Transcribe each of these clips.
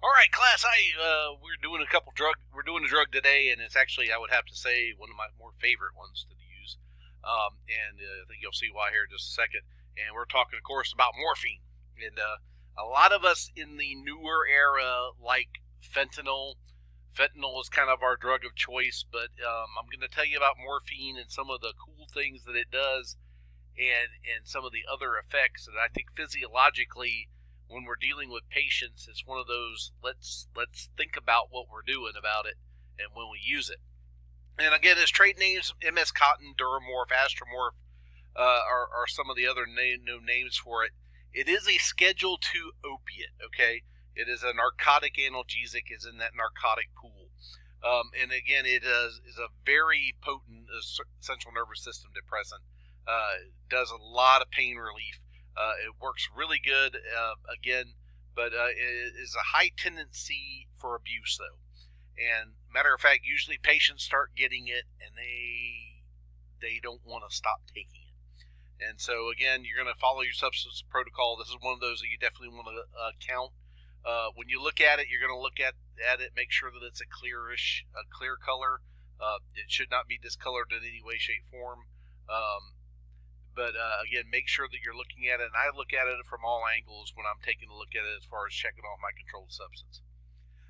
All right, class. We're doing We're doing a drug today, and it's actually, I would have to say, one of my more favorite ones to use. I think you'll see why here in just a second. And we're talking, of course, about morphine. And a lot of us in the newer era like fentanyl. Fentanyl is kind of our drug of choice, but I'm going to tell you about morphine and some of the cool things that it does, and some of the other effects. And I think physiologically, when we're dealing with patients, it's one of those let's think about what we're doing about it and when we use it. And again, its trade names: MS Cotton, Duramorph, Astromorph are some of the other known names for it. It is a Schedule II opiate. Okay, it is a narcotic analgesic. Is in that narcotic pool. And again, it is a very potent central nervous system depressant. Does a lot of pain relief. It works really good, but it is a high tendency for abuse, though. And matter of fact, usually patients start getting it, and they don't want to stop taking it. And so, again, you're going to follow your substance protocol. This is one of those that you definitely want to count. When you look at it, you're going to look at it, make sure that it's a clear color. It should not be discolored in any way, shape, form. But again, make sure that you're looking at it, and I look at it from all angles when I'm taking a look at it as far as checking off my controlled substance.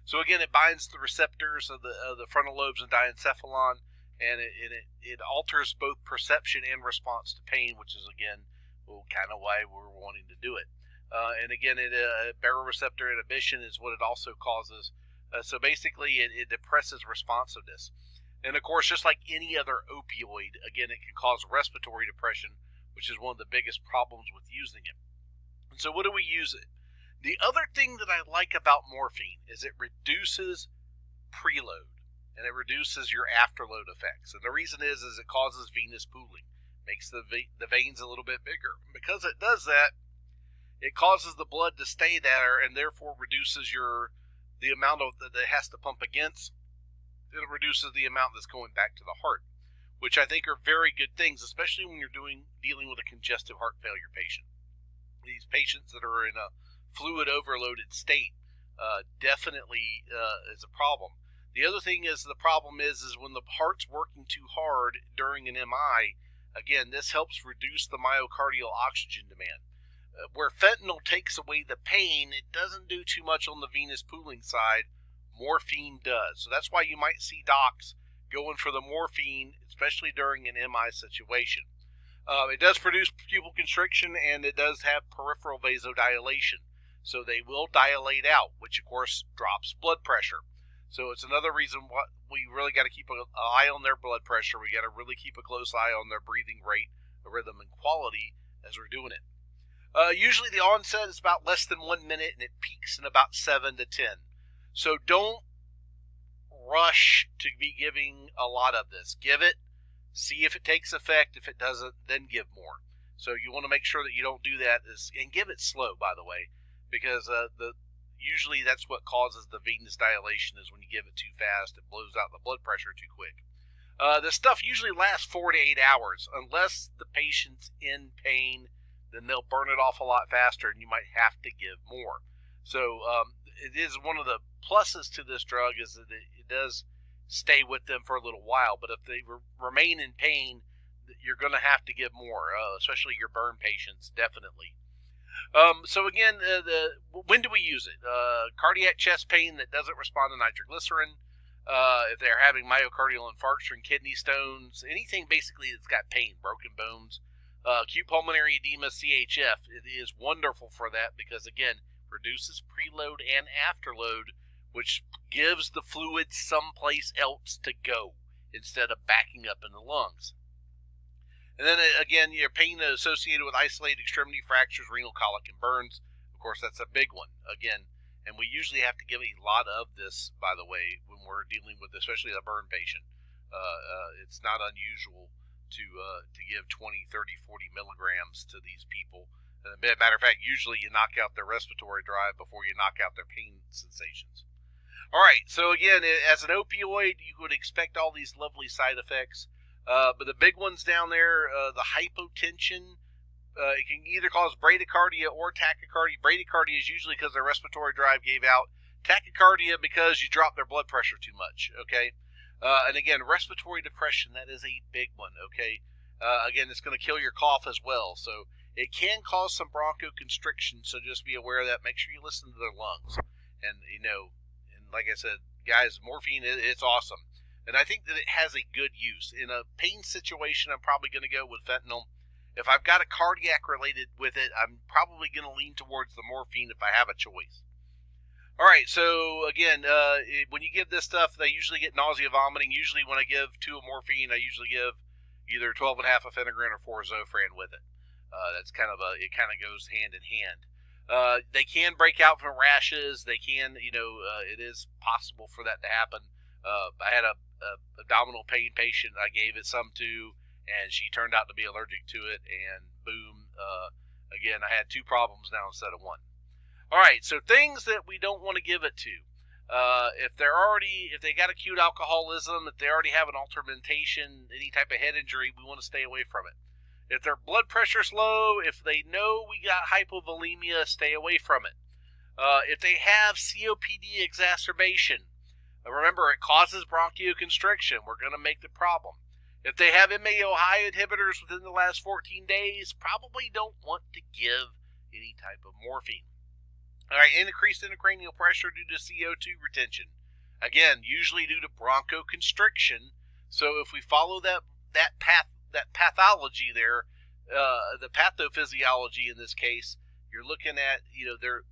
So again, it binds the receptors of the frontal lobes and diencephalon, and it alters both perception and response to pain, which is, again, kind of why we're wanting to do it. And again, baroreceptor inhibition is what it also causes. So basically, it depresses responsiveness. And of course, just like any other opioid, again, it can cause respiratory depression, which is one of the biggest problems with using it. And so what do we use it? The other thing that I like about morphine is it reduces preload, and it reduces your afterload effects. And the reason is it causes venous pooling, makes the veins a little bit bigger. Because it does that, it causes the blood to stay there, and therefore reduces the amount that it has to pump against. It reduces the amount that's going back to the heart, which I think are very good things, especially when you're dealing with a congestive heart failure patient. These patients that are in a fluid overloaded state definitely is a problem. The other thing is the problem is when the heart's working too hard during an MI. Again, this helps reduce the myocardial oxygen demand. Where fentanyl takes away the pain, it doesn't do too much on the venous pooling side. Morphine does. So that's why you might see docs going for the morphine, especially during an MI situation. It does produce pupil constriction, and it does have peripheral vasodilation. So they will dilate out, which of course drops blood pressure. So it's another reason why we really got to keep an eye on their blood pressure. We got to really keep a close eye on their breathing rate, the rhythm, and quality as we're doing it. Usually the onset is about less than 1 minute, and it peaks in about 7 to 10. So don't rush to be giving a lot of this. Give it, see if it takes effect. If it doesn't, then give more. So you want to make sure that you don't do that, and give it slow, by the way, because usually that's what causes the venous dilation, is when you give it too fast. It blows out the blood pressure too quick. This stuff usually lasts 4 to 8 hours. Unless the patient's in pain, then they'll burn it off a lot faster, and you might have to give more. So it is one of the pluses to this drug is that it does stay with them for a little while. But if they remain in pain, you're going to have to give more, especially your burn patients, definitely. So again, when do we use it? Cardiac chest pain that doesn't respond to nitroglycerin, if they're having myocardial infarction, kidney stones, anything basically that's got pain, broken bones, acute pulmonary edema, CHF, it is wonderful for that because, again, reduces preload and afterload, which gives the fluid someplace else to go instead of backing up in the lungs. And then again, your pain associated with isolated extremity fractures, renal colic, and burns. Of course, that's a big one. Again, and we usually have to give a lot of this, by the way, when we're dealing with especially a burn patient. It's not unusual to give 20, 30, 40 milligrams to these people. Matter of fact, usually you knock out their respiratory drive before you knock out their pain sensations. All right, so again, as an opioid, you would expect all these lovely side effects. But the big ones down there, the hypotension, it can either cause bradycardia or tachycardia. Bradycardia is usually because their respiratory drive gave out. tachycardia because you drop their blood pressure too much, okay? And again, respiratory depression, that is a big one, okay? Again, it's going to kill your cough as well, so it can cause some bronchoconstriction, so just be aware of that. Make sure you listen to their lungs. And, and like I said, guys, morphine, it's awesome. And I think that it has a good use. In a pain situation, I'm probably going to go with fentanyl. If I've got a cardiac related with it, I'm probably going to lean towards the morphine if I have a choice. All right, so again, when you give this stuff, they usually get nausea, vomiting. Usually when I give 2 of morphine, I usually give either 12.5 of phenergan or 4 Zofran with it. That's it kind of goes hand in hand. They can break out from rashes. They can, it is possible for that to happen. I had a abdominal pain patient I gave it some to, and she turned out to be allergic to it, and boom, again, I had 2 problems now instead of 1. All right, so things that we don't want to give it to. If they got acute alcoholism, if they already have an altermentation, any type of head injury, we want to stay away from it. If their blood pressure's low, if they know we got hypovolemia, stay away from it. If they have COPD exacerbation, remember it causes bronchoconstriction. We're going to make the problem. If they have MAO high inhibitors within the last 14 days, probably don't want to give any type of morphine. All right, increased intracranial pressure due to CO2 retention. Again, usually due to bronchoconstriction. So if we follow that pathology there, the pathophysiology in this case, you're looking at, they're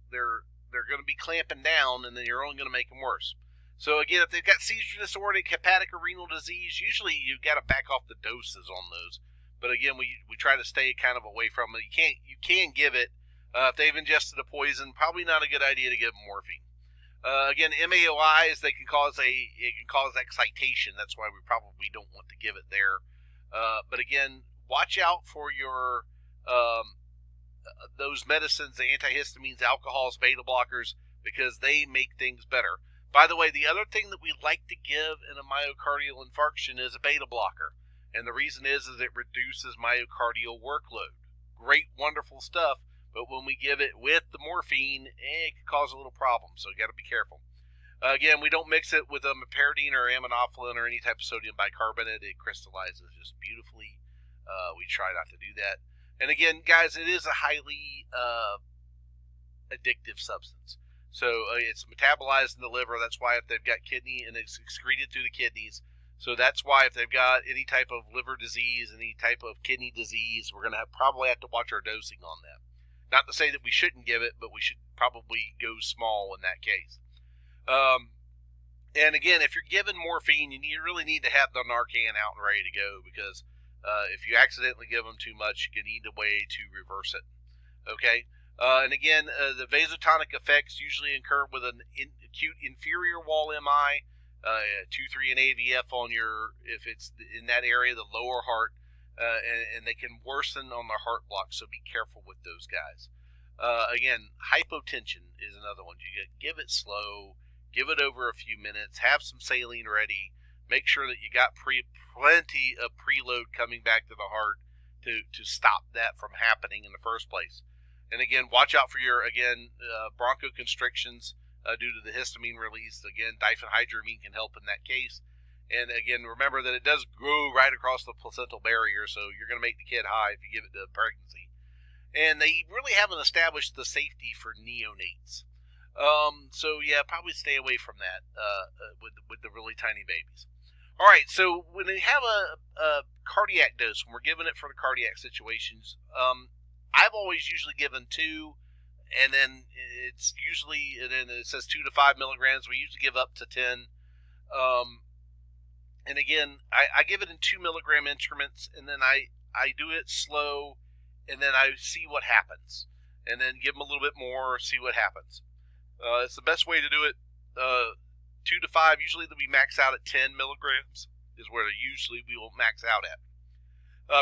going to be clamping down, and then you're only going to make them worse. So again, if they've got seizure disorder, hepatic or renal disease, usually you've got to back off the doses on those. But again, we try to stay kind of away from it. You can give it. If they've ingested a poison, probably not a good idea to give them morphine. Again, MAOIs, it can cause excitation. That's why we probably don't want to give it there. But again, watch out for your those medicines, the antihistamines, alcohols, beta blockers, because they make things better. By the way, the other thing that we like to give in a myocardial infarction is a beta blocker. And the reason is it reduces myocardial workload. Great, wonderful stuff. But when we give it with the morphine, it can cause a little problem, so you got to be careful. Again, we don't mix it with a meperidine or aminophylline or any type of sodium bicarbonate. It crystallizes just beautifully. We try not to do that. And again, guys, it is a highly addictive substance. So it's metabolized in the liver. That's why if they've got kidney, and it's excreted through the kidneys. So that's why if they've got any type of liver disease, any type of kidney disease, we're going to probably have to watch our dosing on that. Not to say that we shouldn't give it, but we should probably go small in that case. And again, if you're given morphine, you really need to have the Narcan out and ready to go, because if you accidentally give them too much, you need a way to reverse it. Okay? And again, the vasotonic effects usually occur with an acute inferior wall MI, 2-3 and AVF on if it's in that area, the lower heart. And they can worsen on the heart block, so be careful with those guys. Again, hypotension is another one. You give it slow, give it over a few minutes, have some saline ready, make sure that you got plenty of preload coming back to the heart to stop that from happening in the first place. And again, watch out for your bronchoconstrictions due to the histamine release. Again, diphenhydramine can help in that case. And again, remember that it does go right across the placental barrier, so you're going to make the kid high if you give it to pregnancy. And they really haven't established the safety for neonates. So yeah, probably stay away from that with the really tiny babies. All right, so when they have a cardiac dose, when we're giving it for the cardiac situations, I've always usually given 2, and then it says 2 to 5 milligrams. We usually give up to 10. And again, I give it in 2 milligram increments, and then I do it slow, and then I see what happens. And then give them a little bit more, see what happens. It's the best way to do it. 2 to 5, usually we max out at 10 milligrams, is where usually we will max out at.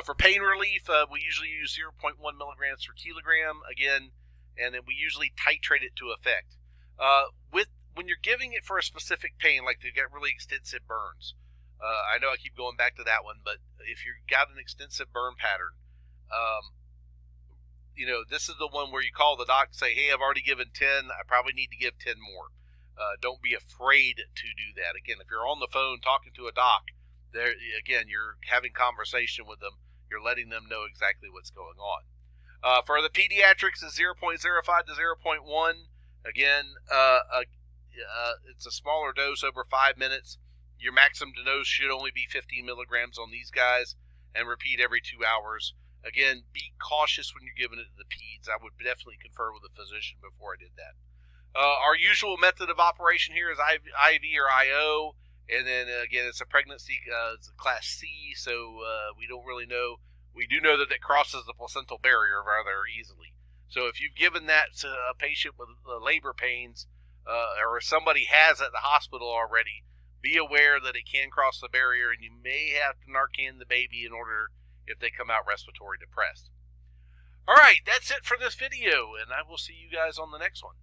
For pain relief, we usually use 0.1 milligrams per kilogram, again, and then we usually titrate it to effect. When you're giving it for a specific pain, like they've got really extensive burns, I know I keep going back to that one, but if you've got an extensive burn pattern, this is the one where you call the doc and say, hey, I've already given 10, I probably need to give 10 more. Don't be afraid to do that. Again, if you're on the phone talking to a doc, there again, you're having conversation with them. You're letting them know exactly what's going on. For the pediatrics, is 0.05 to 0.1. Again, it's a smaller dose over 5 minutes. Your maximum dose should only be 15 milligrams on these guys, and repeat every 2 hours. Again, be cautious when you're giving it to the peds. I would definitely confer with a physician before I did that. Our usual method of operation here is IV or IO, and then again, it's a pregnancy, it's a class C, so we don't really know. We do know that it crosses the placental barrier rather easily. So if you've given that to a patient with labor pains, or if somebody has at the hospital already, be aware that it can cross the barrier, and you may have to Narcan the baby in order if they come out respiratory depressed. All right, that's it for this video, and I will see you guys on the next one.